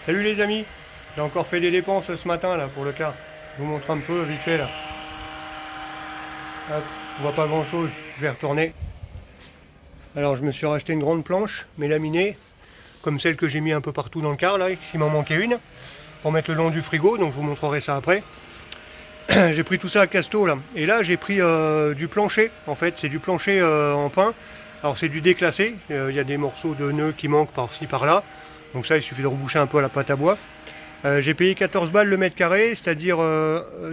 Salut les amis, j'ai encore fait des dépenses ce matin là pour le car. Je vous montre un peu vite fait là. Hop, on voit pas grand chose, je vais retourner. Alors je me suis racheté une grande planche mélaminée, comme celle que j'ai mis un peu partout dans le car là, s'il m'en manquait une, pour mettre le long du frigo, donc je vous montrerai ça après. J'ai pris tout ça à Casto là. Et là j'ai pris du plancher, en fait, c'est du plancher en pin. Alors c'est du déclassé, il y a des morceaux de nœuds qui manquent par-ci par-là. Donc ça il suffit de reboucher un peu à la pâte à bois. J'ai payé 14 balles le mètre carré, c'est-à-dire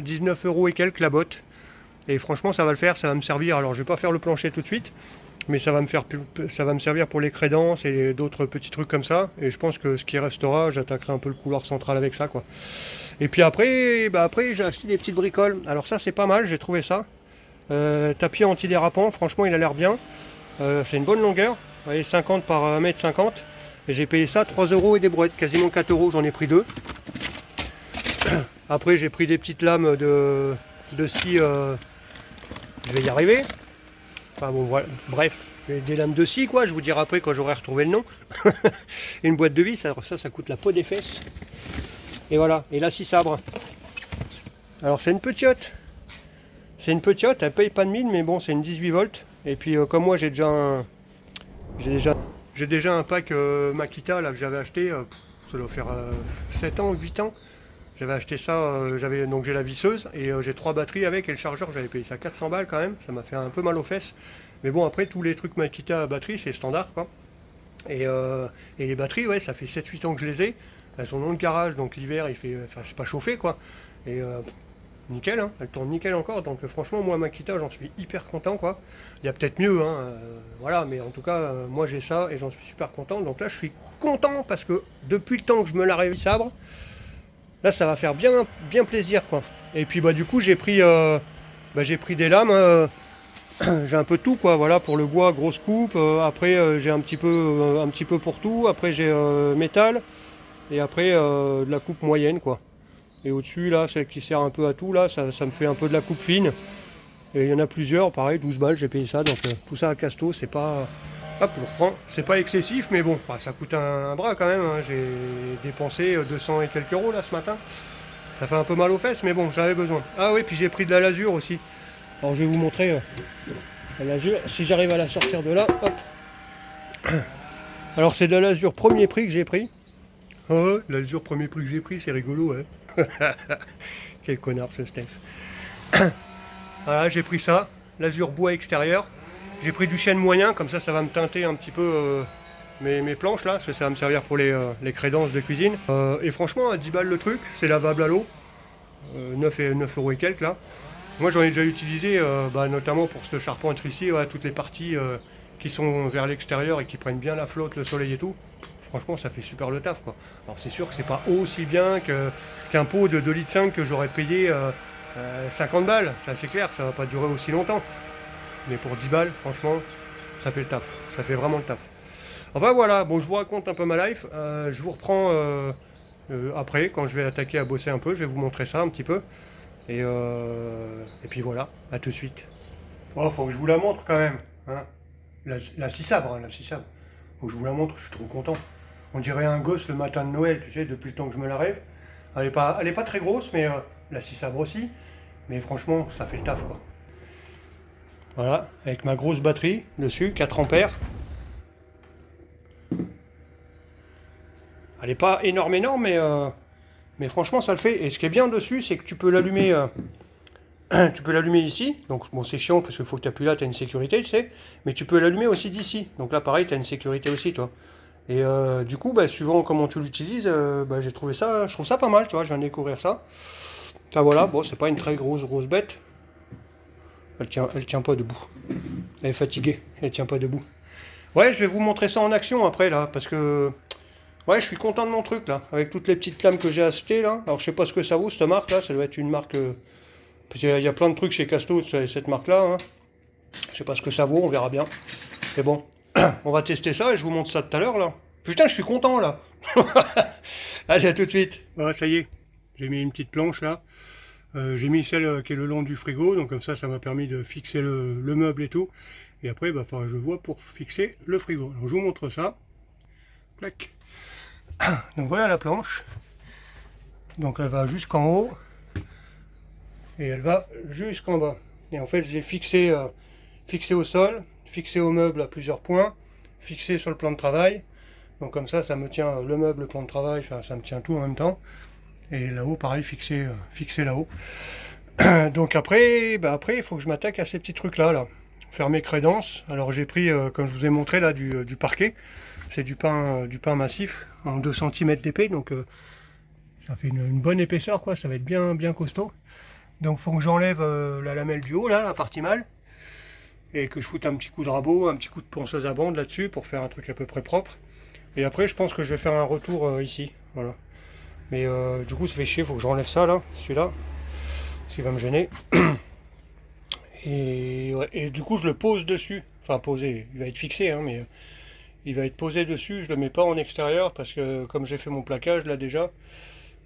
19 euros et quelques la botte. Et franchement ça va le faire, ça va me servir. Alors je vais pas faire le plancher tout de suite, mais ça va me servir pour les crédences et d'autres petits trucs comme ça. Et je pense que ce qui restera, j'attaquerai un peu le couloir central avec ça, quoi. Et puis après, j'ai acheté des petites bricoles. Alors ça c'est pas mal, j'ai trouvé ça. Tapis antidérapant, franchement il a l'air bien. C'est une bonne longueur, vous voyez, 50 par 1m50. Et j'ai payé ça 3 euros et des brouettes, quasiment 4 euros, j'en ai pris deux. Après j'ai pris des petites lames de scie, je vais y arriver. Enfin bon voilà, bref, des lames de scie quoi, je vous dirai après quand j'aurai retrouvé le nom. Et une boîte de vis, alors ça coûte la peau des fesses. Et voilà, et la scie sabre. Alors c'est une petite. C'est une petite, elle paye pas de mine, mais bon c'est une 18 volts. Et puis comme moi j'ai déjà un pack Makita là, que j'avais acheté, ça doit faire 7 ans, 8 ans. J'avais acheté ça, donc j'ai la visseuse et j'ai 3 batteries avec et le chargeur, j'avais payé ça 400 balles quand même, ça m'a fait un peu mal aux fesses. Mais bon après tous les trucs Makita à batterie c'est standard quoi. Et les batteries ouais ça fait 7-8 ans que je les ai. Elles sont dans le garage donc l'hiver il fait. Enfin c'est pas chauffé quoi. Et nickel, hein, elle tourne nickel encore, donc franchement moi Makita j'en suis hyper content quoi. Il y a peut-être mieux, hein, voilà, mais en tout cas moi j'ai ça et j'en suis super content. Donc là je suis content parce que depuis le temps que je me la rêve sabre, là ça va faire bien, bien plaisir quoi. Et puis bah du coup j'ai pris des lames, j'ai un peu de tout quoi, voilà pour le bois grosse coupe, après j'ai un petit peu pour tout, après j'ai métal et après de la coupe moyenne quoi. Et au-dessus, là, celle qui sert un peu à tout, là, ça me fait un peu de la coupe fine. Et il y en a plusieurs, pareil, 12 balles, j'ai payé ça. Donc tout ça à Casto, c'est pas. Hop, je reprends. C'est pas excessif, mais bon, bah, ça coûte un bras quand même, hein. J'ai dépensé 200 et quelques euros là ce matin. Ça fait un peu mal aux fesses, mais bon, j'avais besoin. Ah oui, puis j'ai pris de la lasure aussi. Alors je vais vous montrer la lasure. Si j'arrive à la sortir de là, hop. Alors c'est de la lasure premier prix que j'ai pris. Oh, la lasure premier prix que j'ai pris, c'est rigolo, hein. Quel connard ce Steph. Voilà, j'ai pris ça, l'azur bois extérieur. J'ai pris du chêne moyen, comme ça va me teinter un petit peu mes planches là, parce que ça va me servir pour les crédences de cuisine. Et franchement, à 10 balles le truc, c'est lavable à l'eau. 9 euros et quelques là. Moi j'en ai déjà utilisé, notamment pour cette charpente ici, ouais, toutes les parties qui sont vers l'extérieur et qui prennent bien la flotte, le soleil et tout. Franchement ça fait super le taf quoi. Alors c'est sûr que c'est pas aussi bien qu'un pot de 2,5 litres que j'aurais payé 50 balles, ça c'est clair, ça va pas durer aussi longtemps. Mais pour 10 balles, franchement, ça fait le taf, ça fait vraiment le taf. Enfin voilà, bon je vous raconte un peu ma life, je vous reprends après quand je vais attaquer à bosser un peu, je vais vous montrer ça un petit peu. Et puis voilà, à tout de suite. Bon, faut que je vous la montre quand même, hein. La scie sabre, hein, la scie sabre. Faut que je vous la montre, je suis trop content. On dirait un gosse le matin de Noël, tu sais, depuis le temps que je me la rêve. Elle est pas très grosse, mais la scie sabre aussi. Mais franchement, ça fait le taf, quoi. Voilà, avec ma grosse batterie dessus, 4 ampères. Elle est pas énorme, mais franchement, ça le fait. Et ce qui est bien dessus, c'est que tu peux l'allumer. Tu peux l'allumer ici, donc bon c'est chiant parce qu'il faut que tu appuies là, tu as une sécurité, tu sais, mais tu peux l'allumer aussi d'ici, donc là pareil, tu as une sécurité aussi, toi. Et du coup, suivant comment tu l'utilises, j'ai trouvé ça, je trouve ça pas mal, tu vois, je viens de découvrir ça. Enfin voilà, bon, c'est pas une très grosse bête. Elle tient pas debout. Elle est fatiguée, elle tient pas debout. Ouais, je vais vous montrer ça en action après, là, parce que... Ouais, je suis content de mon truc, là, avec toutes les petites lames que j'ai achetées, là. Alors, je sais pas ce que ça vaut, cette marque-là, ça doit être une marque... Parce qu'il y a plein de trucs chez Casto, cette marque-là, hein. Je sais pas ce que ça vaut, on verra bien. Mais bon, on va tester ça et je vous montre ça tout à l'heure, là. Putain, je suis content, là. Allez, à tout de suite. Voilà, ça y est, j'ai mis une petite planche, là. J'ai mis celle qui est le long du frigo, donc comme ça m'a permis de fixer le meuble et tout. Et après, il faudra que je vois pour fixer le frigo. Alors, je vous montre ça. Clac. Donc voilà la planche. Donc elle va jusqu'en haut et elle va jusqu'en bas. Et en fait je l'ai fixé, fixé au sol, fixé au meuble à plusieurs points, fixé sur le plan de travail. Donc comme ça me tient le meuble, le plan de travail, enfin ça me tient tout en même temps. Et là-haut pareil, fixé, fixé là-haut. Donc après, il faut que je m'attaque à ces petits trucs là. Faire mes crédences. Alors j'ai pris, comme je vous ai montré là, du parquet. C'est du pain massif en 2 cm d'épais, donc ça fait une bonne épaisseur, quoi. Ça va être bien costaud. Donc il faut que j'enlève la lamelle du haut, là, la partie mâle, et que je foute un petit coup de rabot, un petit coup de ponceuse à bande là-dessus pour faire un truc à peu près propre. Et après, je pense que je vais faire un retour ici, voilà. Mais du coup, ça fait chier, il faut que j'enlève ça là, celui-là, ce qui va me gêner. Et, ouais, et du coup, je le pose dessus. Enfin, posé, il va être fixé, hein, mais il va être posé dessus. Je le mets pas en extérieur parce que comme j'ai fait mon plaquage là déjà,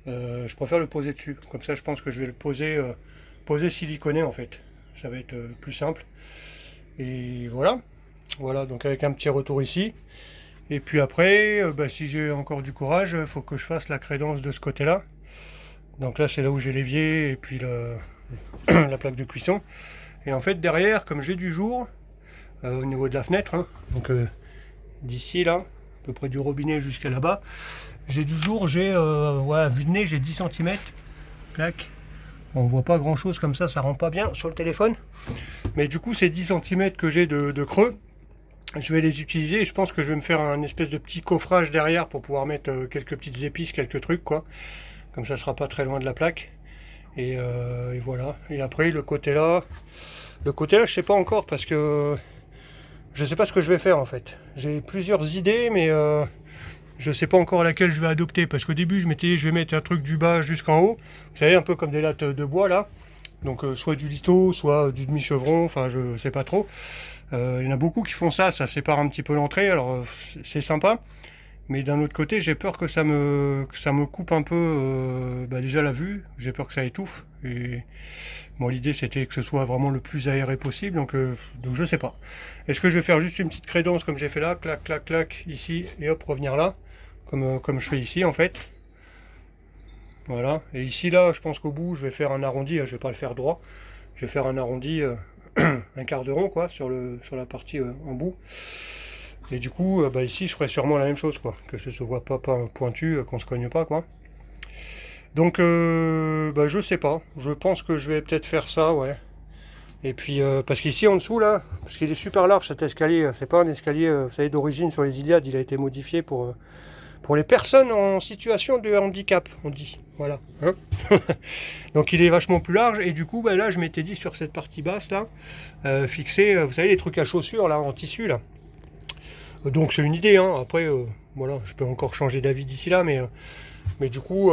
je préfère le poser dessus. Comme ça, je pense que je vais le poser siliconé en fait. Ça va être plus simple. Et voilà. Voilà, donc avec un petit retour ici. Et puis après, si j'ai encore du courage, il faut que je fasse la crédence de ce côté-là. Donc là, c'est là où j'ai l'évier et puis la plaque de cuisson. Et en fait, derrière, comme j'ai du jour, au niveau de la fenêtre, hein, donc d'ici là, à peu près du robinet jusqu'à là-bas, j'ai du jour, j'ai, vue de nez, j'ai 10 cm. Clac. On voit pas grand chose comme ça rend pas bien sur le téléphone. Mais du coup, ces 10 cm que j'ai de creux, je vais les utiliser et je pense que je vais me faire un espèce de petit coffrage derrière pour pouvoir mettre quelques petites épices, quelques trucs, quoi. Comme ça sera pas très loin de la plaque. Et voilà. Et après, le côté là, je sais pas encore parce que je sais pas ce que je vais faire en fait. J'ai plusieurs idées, mais je sais pas encore laquelle je vais adopter. Parce qu'au début, je m'étais dit, je vais mettre un truc du bas jusqu'en haut. Vous savez, un peu comme des lattes de bois là. Donc soit du litho, soit du demi-chevron, enfin je sais pas trop. Il y en a beaucoup qui font ça, ça sépare un petit peu l'entrée, alors c'est sympa. Mais d'un autre côté, j'ai peur que ça me coupe un peu déjà la vue. J'ai peur que ça étouffe. Et bon, l'idée c'était que ce soit vraiment le plus aéré possible. Donc je sais pas. Est-ce que je vais faire juste une petite crédence comme j'ai fait là, clac, clac, clac, ici, et hop, revenir là, comme je fais ici en fait. Voilà. Et ici là, je pense qu'au bout, je vais faire un arrondi. Je vais pas le faire droit. Je vais faire un arrondi, un quart de rond quoi, sur la partie en bout. Et du coup, ici, je ferai sûrement la même chose, quoi. Que ce soit pas pointu, qu'on se cogne pas, quoi. Donc, je sais pas. Je pense que je vais peut-être faire ça, ouais. Et puis, parce qu'ici, en dessous, là, parce qu'il est super large, cet escalier, c'est pas un escalier, vous savez, d'origine sur les Iliades, il a été modifié pour les personnes en situation de handicap, on dit. Voilà. Hein. Donc, il est vachement plus large. Et du coup, là, je m'étais dit sur cette partie basse, là, fixer, vous savez, les trucs à chaussures, là, en tissu, là. Donc c'est une idée, hein. Après, voilà, je peux encore changer d'avis d'ici là, mais du coup,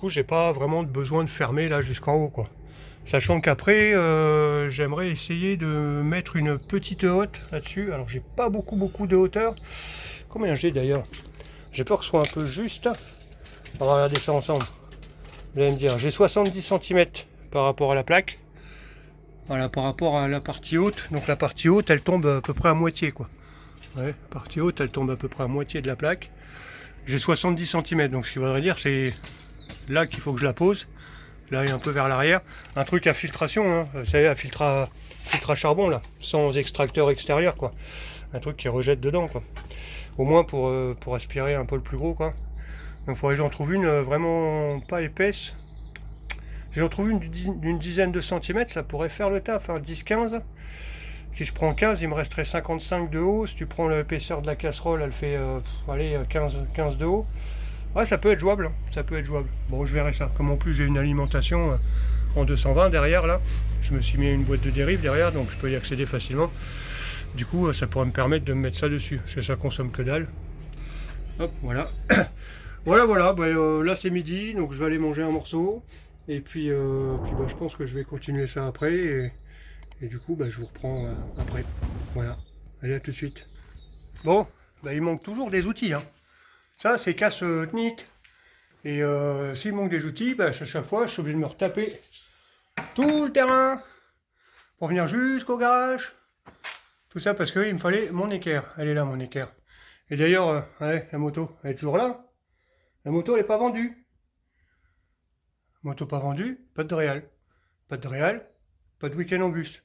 j'ai pas vraiment besoin de fermer là jusqu'en haut, quoi. Sachant qu'après, j'aimerais essayer de mettre une petite haute là-dessus. Alors j'ai pas beaucoup de hauteur. Combien j'ai d'ailleurs? J'ai peur que ce soit un peu juste. On va regarder ça ensemble. Vous allez me dire, j'ai 70 cm par rapport à la plaque. Voilà, par rapport à la partie haute. Donc la partie haute, elle tombe à peu près à moitié, quoi. Ouais, partie haute, elle tombe à peu près à moitié de la plaque. J'ai 70 cm, donc ce qui voudrait dire c'est là qu'il faut que je la pose. Là et un peu vers l'arrière. Un truc à filtration, hein. Vous savez, à filtre à charbon là, sans extracteur extérieur, quoi. Un truc qui rejette dedans, quoi. Au moins pour aspirer un peu le plus gros, quoi. Donc il faudrait que j'en trouve une vraiment pas épaisse. Si j'en trouve une d'une dizaine de centimètres, ça pourrait faire le taf, hein, 10-15. Si je prends 15, il me resterait 55 de haut. Si tu prends l'épaisseur de la casserole, elle fait 15 de haut. Ouais, ça peut être jouable. Ça peut être jouable. Bon, je verrai ça. Comme en plus j'ai une alimentation en 220 derrière là, je me suis mis une boîte de dérive derrière, donc je peux y accéder facilement. Du coup, ça pourrait me permettre de me mettre ça dessus, parce que ça consomme que dalle. Hop, voilà. voilà. Là c'est midi, donc je vais aller manger un morceau. Et puis, je pense que je vais continuer ça après. Et du coup, je vous reprends après. Voilà. Allez, à tout de suite. Bon, il manque toujours des outils. Hein. Ça, c'est casse-knit. Et s'il manque des outils, à chaque fois, je suis obligé de me retaper tout le terrain pour venir jusqu'au garage. Tout ça parce qu'il me fallait mon équerre. Elle est là, mon équerre. Et d'ailleurs, la moto, elle est toujours là. La moto, elle n'est pas vendue. Moto pas vendue, pas de réal. Pas de réal, pas de week-end en bus.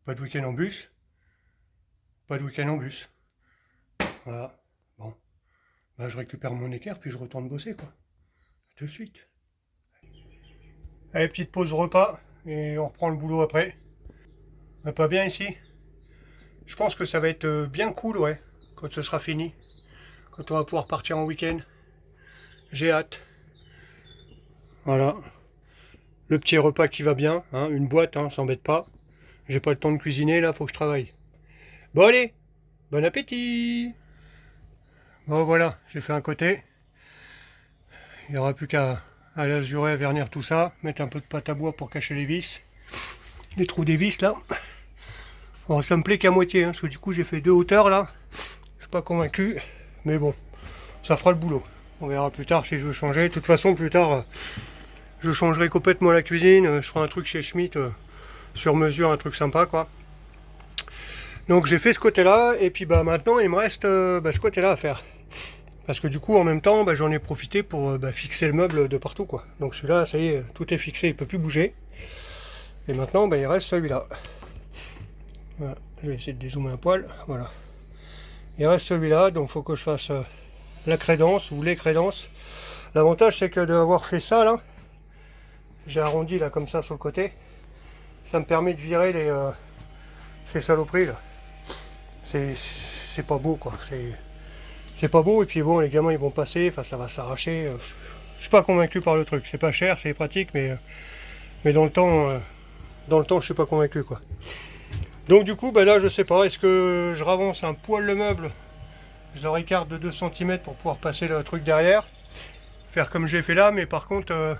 Pas de week-end en bus, pas de week-end en bus. Voilà. Bon. Bah, je récupère mon équerre, puis je retourne bosser, quoi. À tout de suite. Allez, petite pause repas, et on reprend le boulot après. On pas bien ici? Je pense que ça va être bien cool, ouais, quand ce sera fini. Quand on va pouvoir partir en week-end. J'ai hâte. Voilà. Le petit repas qui va bien, hein, une boîte, hein, s'embête pas. J'ai pas le temps de cuisiner, là, faut que je travaille. Bon allez, bon appétit! Bon voilà, j'ai fait un côté. Il n'y aura plus qu'à l'azurer, vernir tout ça, mettre un peu de pâte à bois pour cacher les vis. Les trous des vis là. Bon, ça me plaît qu'à moitié, hein, parce que du coup j'ai fait 2 hauteurs là. Je suis pas convaincu, mais bon, ça fera le boulot. On verra plus tard si je veux changer. De toute façon, plus tard, je changerai complètement la cuisine. Je ferai un truc chez Schmitt, sur mesure, un truc sympa quoi. Donc j'ai fait ce côté-là, et puis bah maintenant il me reste ce côté-là à faire. Parce que du coup en même temps j'en ai profité pour fixer le meuble de partout quoi. Donc celui-là, ça y est, tout est fixé, il peut plus bouger. Et maintenant il reste celui-là. Voilà, je vais essayer de dézoomer un poil, voilà. Il reste celui-là, donc il faut que je fasse la crédence ou les crédences. L'avantage c'est que d'avoir fait ça là, j'ai arrondi là comme ça sur le côté, ça me permet de virer ces saloperies là. C'est pas beau quoi, c'est pas beau, et puis bon, les gamins ils vont passer, enfin ça va s'arracher. Je suis pas convaincu par le truc, c'est pas cher, c'est pratique, mais dans le temps je suis pas convaincu quoi. Donc du coup là je sais pas, est-ce que je ravance un poil le meuble, je le récarte de 2 cm pour pouvoir passer le truc derrière, faire comme j'ai fait là, mais par contre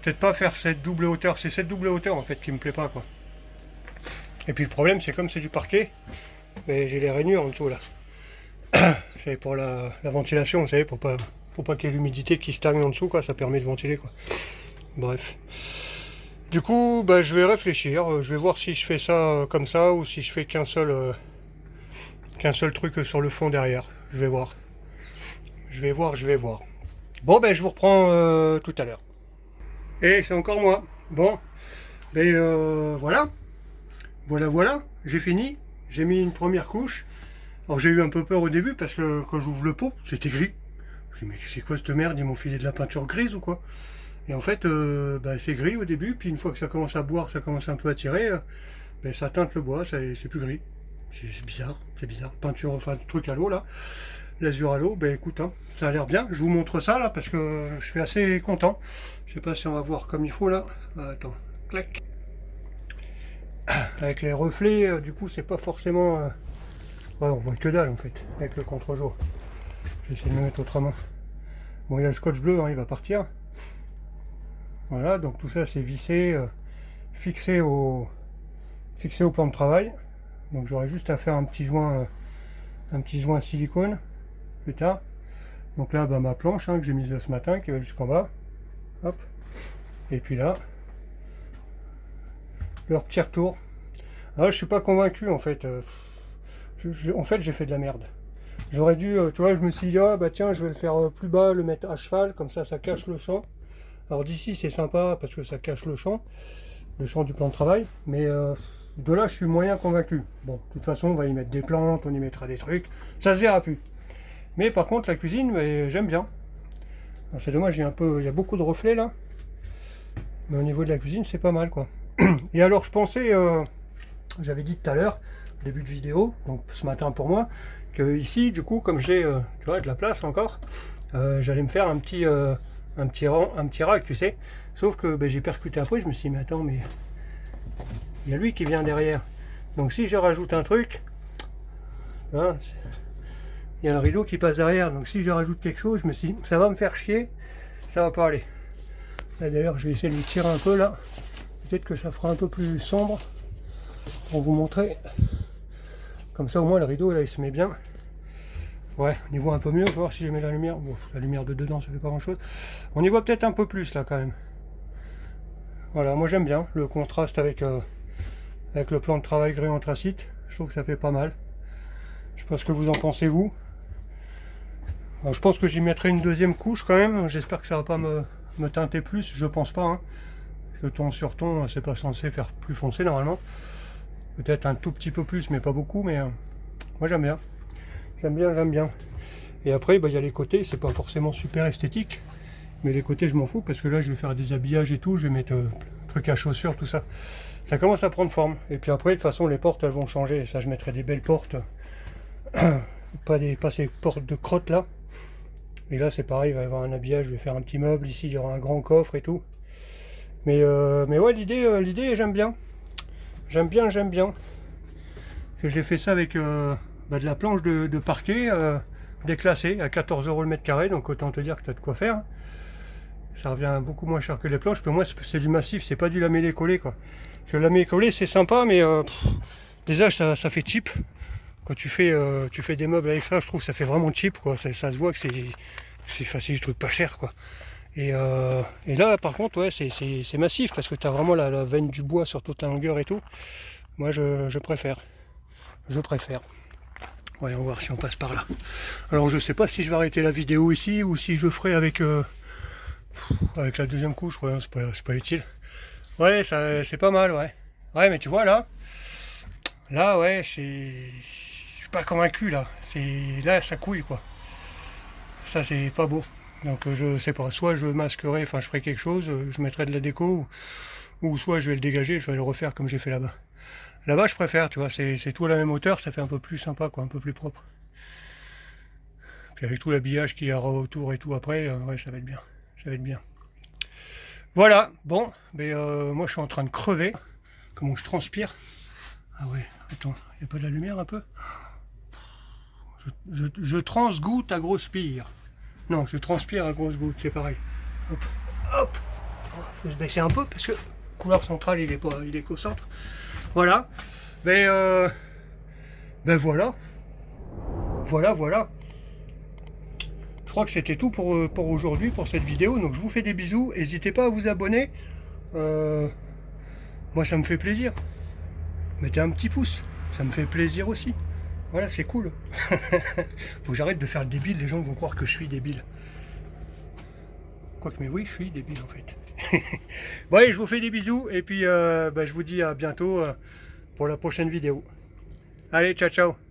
peut-être pas faire cette double hauteur, c'est cette double hauteur en fait qui me plaît pas quoi. Et puis le problème c'est comme c'est du parquet, mais j'ai les rainures en dessous là. C'est pour la ventilation, vous savez, pour pas qu'il y ait l'humidité qui stagne en dessous, quoi, ça permet de ventiler, quoi. Bref. Du coup, je vais réfléchir, je vais voir si je fais ça comme ça, ou si je fais qu'un seul truc sur le fond derrière. Je vais voir. Je vais voir. Bon, je vous reprends tout à l'heure. Et c'est encore moi. Bon, voilà. Voilà, j'ai fini. J'ai mis une première couche. Alors j'ai eu un peu peur au début parce que quand j'ouvre le pot, c'était gris. Je me dis mais c'est quoi cette merde, ils m'ont filé de la peinture grise ou quoi? Et en fait c'est gris au début, puis une fois que ça commence à boire, ça commence un peu à tirer, ça teinte le bois, c'est plus gris. C'est bizarre, Peinture, enfin truc à l'eau là, l'azur à l'eau, écoute, hein, ça a l'air bien. Je vous montre ça là parce que je suis assez content. Je sais pas si on va voir comme il faut là. Attends, clac. Avec les reflets, du coup c'est pas forcément... Ouais, on voit que dalle en fait, avec le contre-jour. Je vais essayer de me mettre autrement. Bon, il y a le scotch bleu, hein, il va partir. Voilà, donc tout ça c'est vissé, fixé au plan de travail. Donc j'aurai juste à faire un petit joint silicone plus tard. Donc là, ma planche hein, que j'ai mise ce matin, qui va jusqu'en bas. Hop. Et puis là, leur petit retour. Alors je suis pas convaincu en fait. En fait, j'ai fait de la merde. J'aurais dû, tu vois, je me suis dit, tiens, je vais le faire plus bas, le mettre à cheval, comme ça cache le champ. Alors d'ici, c'est sympa parce que ça cache le champ du plan de travail. Mais de là, je suis moyen convaincu. Bon, de toute façon, on va y mettre des plantes, on y mettra des trucs. Ça se verra plus. Mais par contre, la cuisine, j'aime bien. C'est dommage, il y a beaucoup de reflets là. Mais au niveau de la cuisine, c'est pas mal, quoi. Et alors, je pensais, j'avais dit tout à l'heure, début de vidéo, donc ce matin pour moi, que ici du coup comme j'ai tu vois de la place encore, j'allais me faire un petit rack, tu sais, sauf que j'ai percuté après, je me suis dit mais attends, mais il y a lui qui vient derrière, donc si je rajoute un truc, hein, il y a le rideau qui passe derrière, donc si je rajoute quelque chose, je me suis dit ça va me faire chier, ça va pas aller. Là d'ailleurs je vais essayer de le tirer un peu là, peut-être que ça fera un peu plus sombre pour vous montrer. Comme ça au moins le rideau là il se met bien. Ouais, on y voit un peu mieux, on va voir si je mets la lumière. Bon, la lumière de dedans ça fait pas grand chose. On y voit peut-être un peu plus là quand même. Voilà, moi j'aime bien le contraste avec le plan de travail gris anthracite. Je trouve que ça fait pas mal. Je sais pas ce que vous en pensez vous. Alors, je pense que j'y mettrai une deuxième couche quand même. J'espère que ça va pas me teinter plus. Je pense pas. Hein. Le ton sur ton, c'est pas censé faire plus foncé normalement. Peut-être un tout petit peu plus, mais pas beaucoup. Mais moi j'aime bien. J'aime bien, j'aime bien. Et après, bah, y a les côtés. C'est pas forcément super esthétique. Mais les côtés, je m'en fous. Parce que là, je vais faire des habillages et tout. Je vais mettre trucs à chaussures, tout ça. Ça commence à prendre forme. Et puis après, de toute façon, les portes, elles vont changer. Ça, je mettrai des belles portes. Pas ces portes de crotte là. Et là c'est pareil, il va y avoir un habillage, je vais faire un petit meuble, ici il y aura un grand coffre et tout. Mais ouais, l'idée j'aime bien. J'aime bien. Parce que j'ai fait ça avec de la planche de parquet déclassée à 14 € le mètre carré, donc autant te dire que tu as de quoi faire. Ça revient beaucoup moins cher que les planches, mais moi c'est du massif, c'est pas du lamellé-collé quoi. Parce que le lamellé-collé c'est sympa, mais déjà ça fait cheap. Quand tu fais des meubles avec ça, je trouve que ça fait vraiment cheap quoi. Ça se voit que c'est du truc pas cher quoi. Et là par contre ouais c'est massif parce que tu as vraiment la veine du bois sur toute la longueur et tout. Moi je préfère. Ouais, on va voir si on passe par là. Alors je sais pas si je vais arrêter la vidéo ici ou si je ferai avec la deuxième couche, ouais, c'est pas utile. Ouais, c'est pas mal, ouais. Ouais, mais tu vois là ouais, je suis pas convaincu là. Là ça couille quoi. Ça c'est pas beau. Donc je sais pas, soit je masquerai, enfin je ferai quelque chose, je mettrai de la déco, ou soit je vais le dégager, je vais le refaire comme j'ai fait là-bas. Là-bas je préfère, tu vois, c'est tout à la même hauteur, ça fait un peu plus sympa quoi, un peu plus propre. Puis avec tout l'habillage qu'il y aura autour et tout après, ouais ça va être bien. Ça va être bien. Voilà, bon, mais moi je suis en train de crever. Comment je transpire. Ah ouais, attends, il n'y a pas de la lumière un peu? Je transgoutte à grosse spire. Non, je transpire à grosse goutte, c'est pareil. Hop, hop. Faut se baisser un peu parce que le couloir central il est qu'au centre. Voilà. Mais ben voilà. Voilà. Je crois que c'était tout pour aujourd'hui, pour cette vidéo. Donc je vous fais des bisous. N'hésitez pas à vous abonner. Moi ça me fait plaisir. Mettez un petit pouce. Ça me fait plaisir aussi. Voilà, c'est cool. Faut que j'arrête de faire le débile, les gens vont croire que je suis débile. Quoique, mais oui, je suis débile en fait. Bon allez, je vous fais des bisous et puis je vous dis à bientôt pour la prochaine vidéo. Allez, ciao ciao.